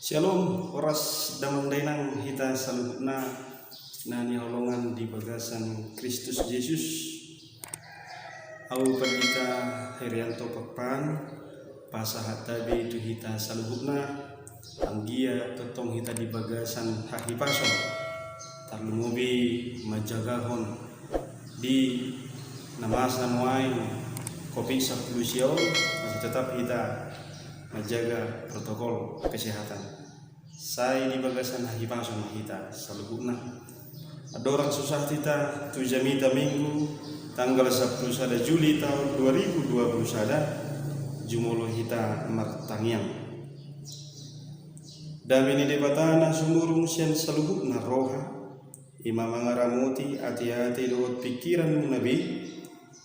Shalom, oras damang dainang hita salubna na niholongan di bagasan Kristus Yesus. Au pagita Herianto Pakpan pasahat tabi itu hita salubna anggia totong hita di bagasan hakipason tarlumubi majagahon di namasan wain kopi sapulusiaw masih tetap kita menjaga protokol kesehatan. Saya di bagasan hakipason kita salubna. Ada orang susah kita tu jamita minggu tanggal 11 Juli tahun 2021 jumolo kita martangiang. Dami ni debatana sumurung sian salubna roha ima mangaramuti hati-hati lewat pikiran nabi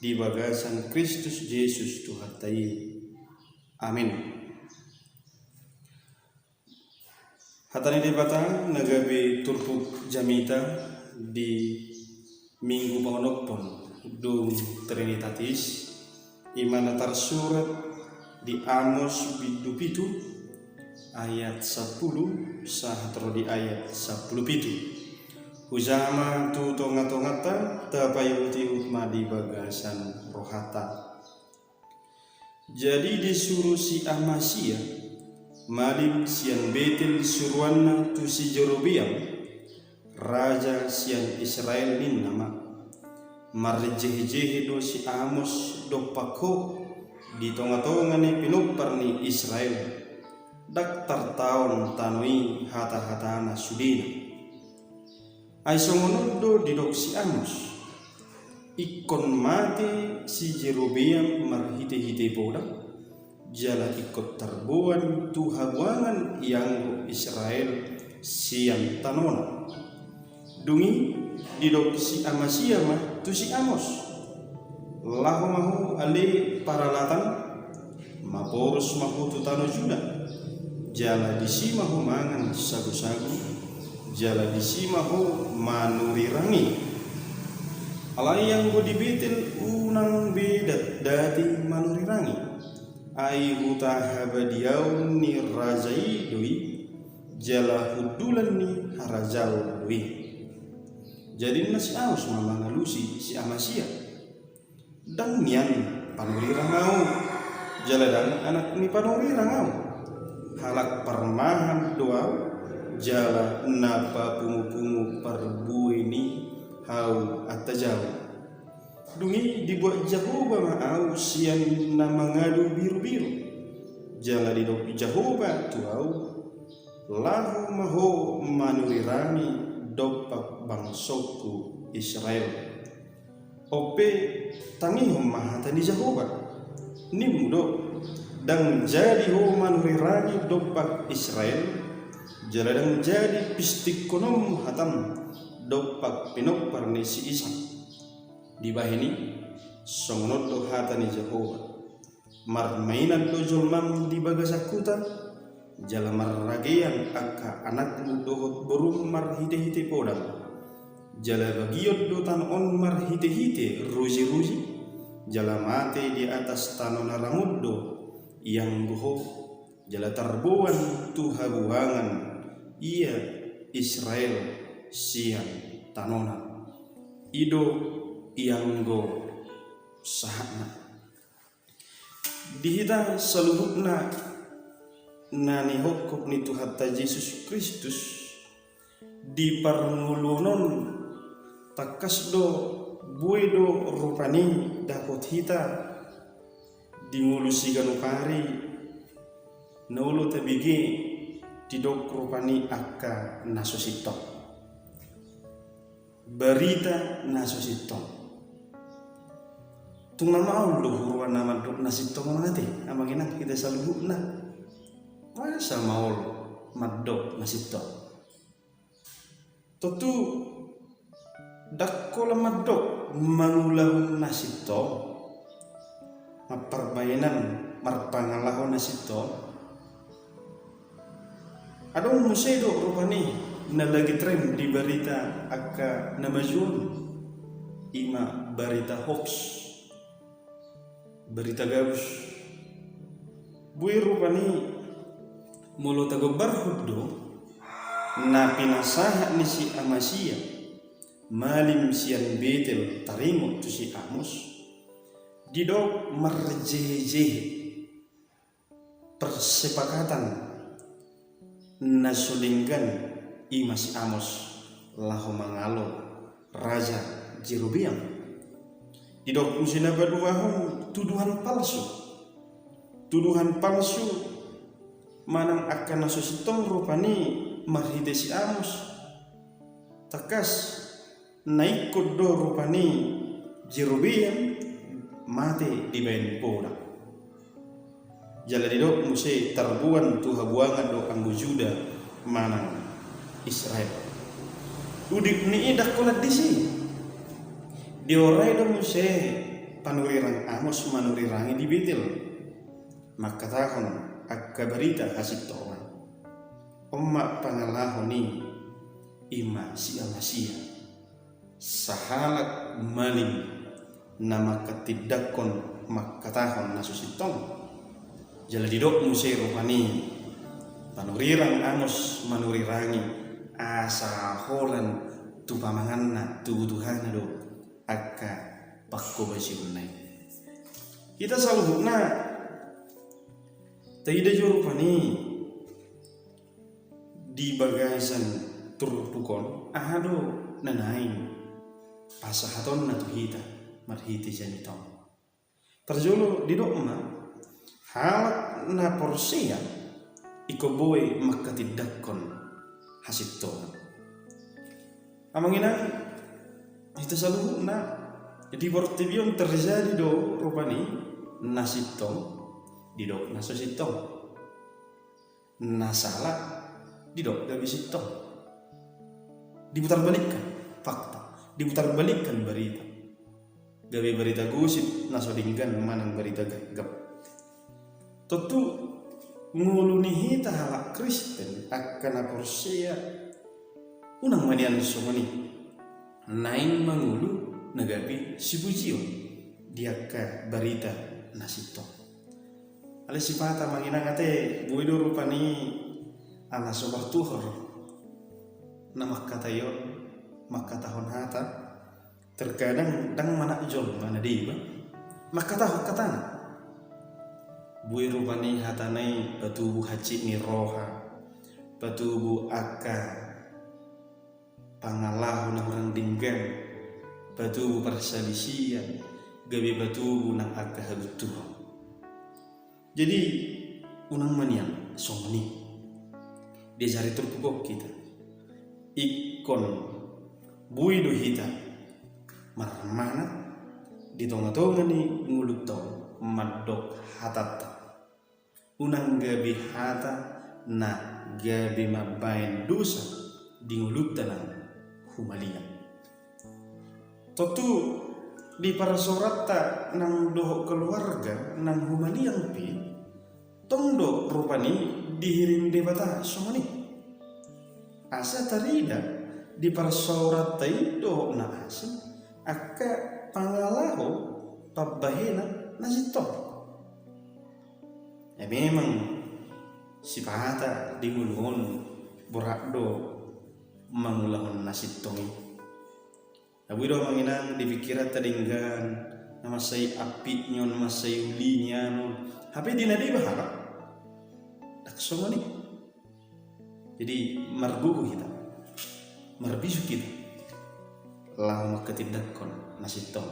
di bagasan Kristus Yesus Tuhan tai. Amin. Hatani debata nagabi turpuk jamita di minggu pangonokpon dum trinitatis imana tarsurat di Amos bidu ayat 10 sahatro di ayat 10 Hujama tu tonga-tongata tapayuti utma di bagasan rohata. Jadi disuruh si Amasya malim sian Betel suruanna tu si Jerobiam raja sian Israel nin nama marjehe do si Amos do pako di tonga-tonga ni pinupar ni Israel dak tartaon tanui hata-hatana sudina ay songonodo di dok si Amos ikon mati si Jerobiam marhite-hite bodang jala ikut terbuan tu hawangan yang Israel siang tanona dungi didok si Amasya mah tu si Amos lahu mahu ale paralatan maporos mahu tu tano Juda jala disi mahu mangan sagu-sagu jala disi mahu manurirangi alai yang go di Betel unang bedat dati manurirangi ai hutahabadiau ni razai doi jala hudulan ni harajau doi. Jadi nasi Amos mamangalusi si Amasya dan nian panuri rangau jala dan anak ni panuri rangau halak permahan doa jala napa pungu-pungu perbu ini hau atajau dungi dibuat Jehovah mau sian nama ngadu biru-biru jangan didok Jehovah tuau lahu maho manurirani dopak bangsoku Israel ope tangihom mahatani Jehovah ni mudo dan jadi ho manurirani dopak Israel jaladang jadi pistik konom hatam dopak pinopar ni si Isa di bahini songonot do hatani Jehovah marmainan do jolmam di bagasakuta jala marragean akka anak dohot borum marhite-hite podang jala bagiot do tanon marhite-hite ruji-ruji jala mate di atas tanona ramuddo yang goho jala tarbuan tu habuangan ia Israel siang tanona ido yang go sahana dihita seluruhna nani hokop ni Tuhan Yesus Kristus di parngulunon takas do buedo rupani dakot hita di ngulusi ganukari nolo tabigi tidok rupani akka nasosito berita nasosito tunggal mau lu huruan nama dok nasib tong nanti amang enak kita selalu na masa mau madok nasib tong tentu dak kola madok mangulah nasib tong permainan marpangalah nasib tong adong musedo rupani na lagi tren di berita akka namajun ima berita hoax berita gabus bui rupani Mulu tagobar huddo na pinasaha ni si Amasia malim sian betel tarimut tu si Amos didok marjeje persepakatan nasulinggan imas Amos lahu mangalo raja Jerobeam didok musina baduahum tuduhan palsu manang akan nasusitong rupani marhide si Amos takas naikut do rupani Jerobeam mate di bain poda jala didok muse tarbuan tu habuangan do anggo Juda manang Israel udik ni idak kolat disi diorai do muse panurirang Amos manurirangi di Betel maka tahun akka berita hasil toan omma pangalahon ni ima si Amasia sahalak maling nama ketidakon makatahon nasusitong jala didok musai rupani panurirang Amos manurirangi asa holan tu pamanganna tu butuhana do akka pakko basilunai kita saluhukna taida rupani di bagasan turpukon ahado nanain pasahaton na tuhita marhiti janitong terjolo di dokma halak na porsia ikoboy makatidakon hasito amangina itu selalu na jadi portibion terjadi do rupani nasitong di dok nasositong nasalah di dok gabisitong diputar balikkan fakta diputar balikkan berita gawe berita gosip nasodinggan manang berita gagap tentu nguluni hita halak Kristen akan aporsia unang manian sumani naing mangulu nagapi sibujio diaka berita nasito ale sipata manginang ate buido rupani ala sobar tuhor nama katayon makatahon hata terkadang dang mana jol mana diba makatah katana bui rupani hatanai batubu haci ni roha batubu akka pangalahu nang orang dinggan batubu perselisian gabi batubu nang akka hagutu jadi unang manian somni dia cari terpukok kita ikon bui do hita marmana di tonga-tonga ni nguluk tong madok hatata unang gabi hata na gabi mabain dosa di nguluk tanang humalia tentu di para sorata nang doh keluarga nang humaliang pi tongdo rupani dihirim debata somani asa tarida di para sorata itu na asa akka pangalaho pabahena nasito memang sipata dimulhon borakdo mangulahon nasitongi abudo manginang dipikiran tadinggan nama say api nyon nama say uli nyon hape dinadi baharap takso ni jadi margugu kita marbisu kita lahu makatidakon nasitong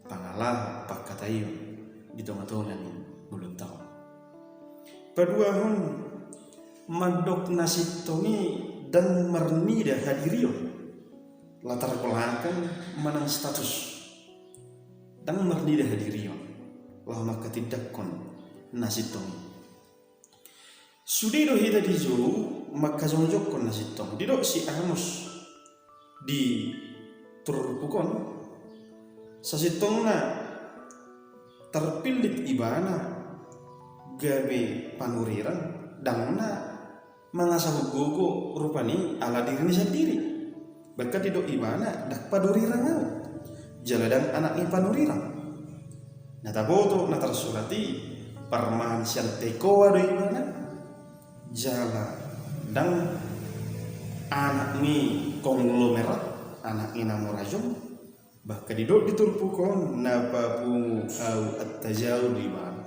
pangalah pakatayo di tong-tongan ni mulut tahun paduahon madok nasitongi dan marnida hadirio latar belakang manang status dan marnida hadirio lahu makatidakon nasitongi sudido hita dijo makazonjokon nasitong didok si Amos di turpukon sasitongna terpilit ibana gabe panuriran dangna mangasah gogo rupani ala diri sendiri berkat didok ibana dak padurirang jaladang anak ni panurirang nata boto nata surati parman sian teko ado ibana jala dan anak ni konglomerat anak ina morajong bahkan didok diturpukon napa pungu au at-tajau di mana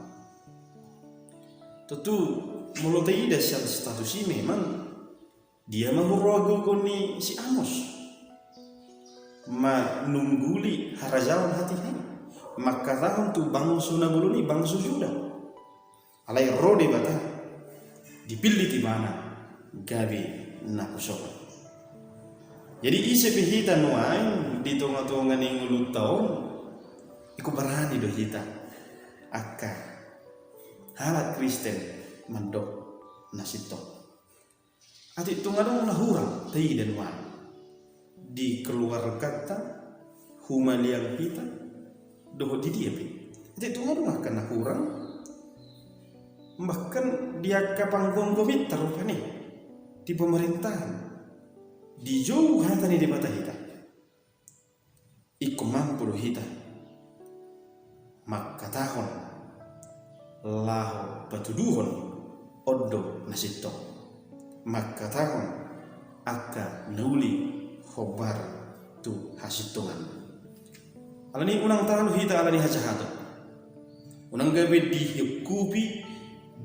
tentu mulut ida sial status ini memang dia mahurago koni si Amos ma nungguli harajawan hatinya maka tahun tu bangsu nabuluni bangsu Yuda alai rode bata dipilih di mana gabi nakusokan. Jadi isi pihita nuai di tengah-tengah ning ulut tahun iku berani do hita akka halat Kristen mandok nasito ati tunggu dong nahurang tei dan nuai di keluarga ta humaliang hita doh di dia pi ati tunggu dong akan nahurang bahkan dia kapanggung gomit terupani di pemerintahan di jauh hatani di mata hita iku mampu do hita maka tahun lahu batuduhon oddo nasito maka tahun aka nauli khobar tu hasitongan alani unang tahun hita alani hajahato unang gabe dihikupi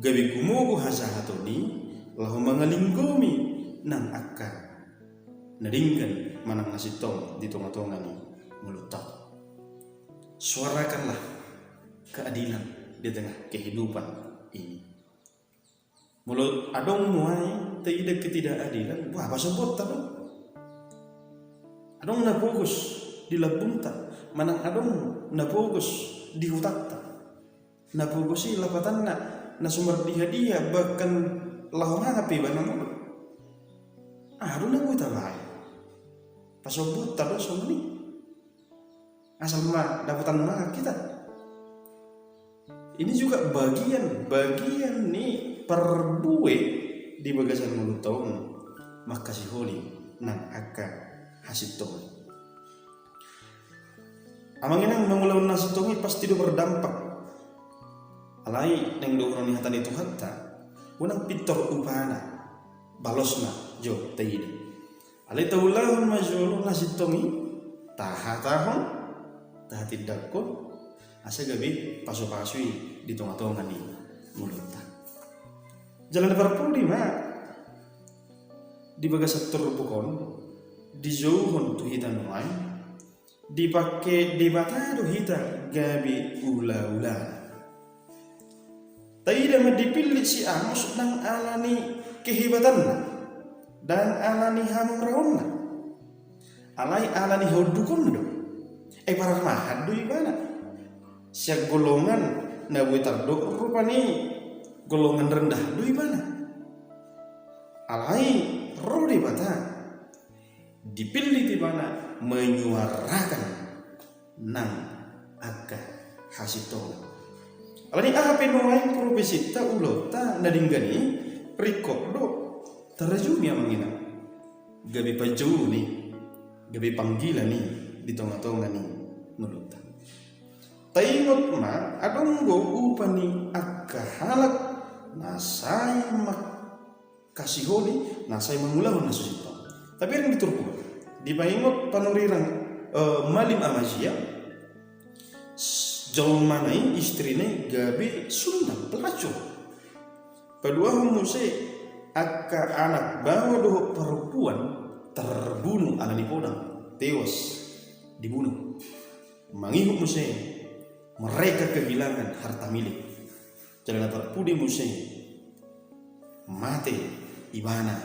gabe kumugo hajahato ni lahu mangalinggomi nang aka nadingkan manang nasitong di tengah-tengah ni mulut tahu. Suarakanlah keadilan di tengah kehidupan ini. Mulut adong muai tidak ketidakadilan. Wah, apa sebut tahu? Adong na fokus di labunta, manang adong na fokus di hutakta. Na fokus si lapatan na sumber dia bahkan lahong hapi banang mulut. Adong na buta baik. Pasobut tado somni asal mah dapatan mah kita ini juga bagian nih perdue di bagasan mulut tahun makasih holi nang aka hasitong amangin mengulaun nasitongi pasti do berdampak alai neng do urang hatan itu hatta unang pitor upana balosna jo teide alai taulahun majulu nasitongi tahun tidak ko asa gabi paso-pasui di tengah-tengah ni mulutnya jalan berpuli mah di bagas sektor bukon di jauhon tu hitan nuai dipakai di mata tu hita gabi ula-ula tidak dipilih si Amos nang alani kehebatannya dan alani hamung raonna alai alani hodukon do parang mahad do ibana siya golongan na buitar do rupani golongan rendah do ibana alai rodi bata dipilih di mana menyuarakan nang aga hasitong alani apa nuai profesita ulota nadinggani rikok do terjun ya mangina gabi pajau nih gabi panggilan nih di tengah-tengah nih nulutan taingot ma adong go upani akka halak nasai mak kasih holi nasai mangulah nasusito tapi yang diturku di paingot panurirang malim amazia jauh manai istrine gabi sundang pelacur kedua musik akka anak bawa doh perempuan terbunuh alani podang tewas dibunuh mangihuk museng mereka kehilangan harta milik jalan terpudi museng mati ibana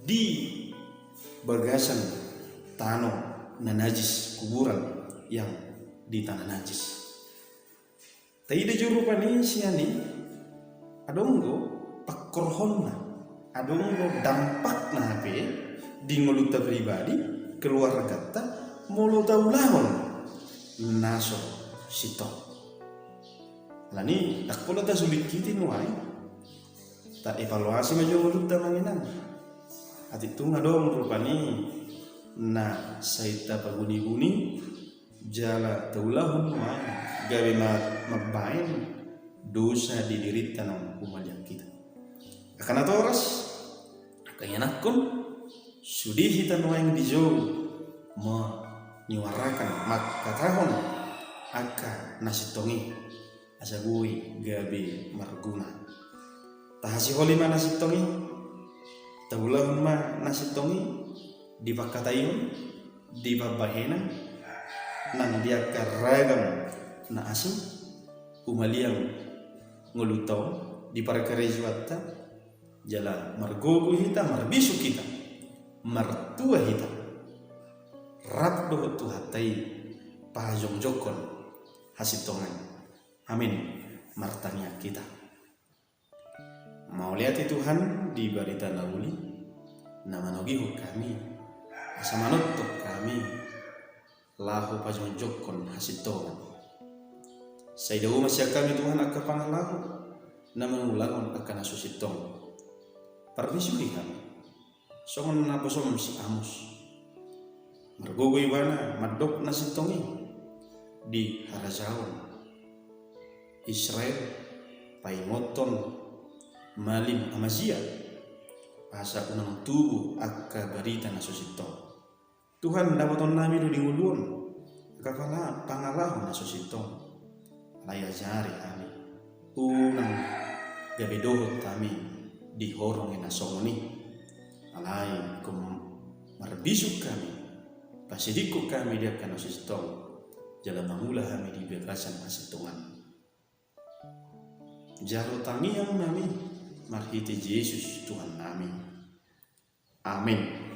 di bagasan tanah najis kuburan yang di tanah najis tidak jurupan ini siani adonggo pakorhonna adong dampak na hape di ngoluta pribadi keluarga kata mulu taulahon naso sito lani tak pula ta sulit kiti nuai tak evaluasi maju ngoluta manginan ati tu ngadong rupani na saita paguni-guni jala taulahon nuai gawe mabain dosa didiritan ng kumaliang kita Akan atoras kayanak kun sudi hitan wayang dijauh menyuarakan makatahon aka nasitongi asagui gabi marguna tahasi holima nasitongi taulahun ma nasitongi di pakatayun di babahena nang dia karagam na asu umaliang ngulutaw di parakarejuata jala margogo hita marbisu kita martua hita rat dohot tu hatai pahajong jokon hasitongan amin martanya kita mau lihat Tuhan di barita nauli nama nogihu kami asa manutuk kami lahu pajong jokon hasitongan saydaw masya kami Tuhan akka pangalahu nama ulangon akan asusitong permisi kami songon naposom si amus margogoy wana madok nasitongi di harajawan Israel paimoton malim amazia asa unang tubuh akka barita nasusitong Tuhan dapaton nami do dinguluon kakala pangalahu nasusitong laya jari kami unang gabedohot kami di horong ina songoni alay kum marbisuk kami pasidiko kami dia kana sistong jala mangula kami di bekasan asitungan jaro tangiang nami marhiti Yesus Tuhan nami amin.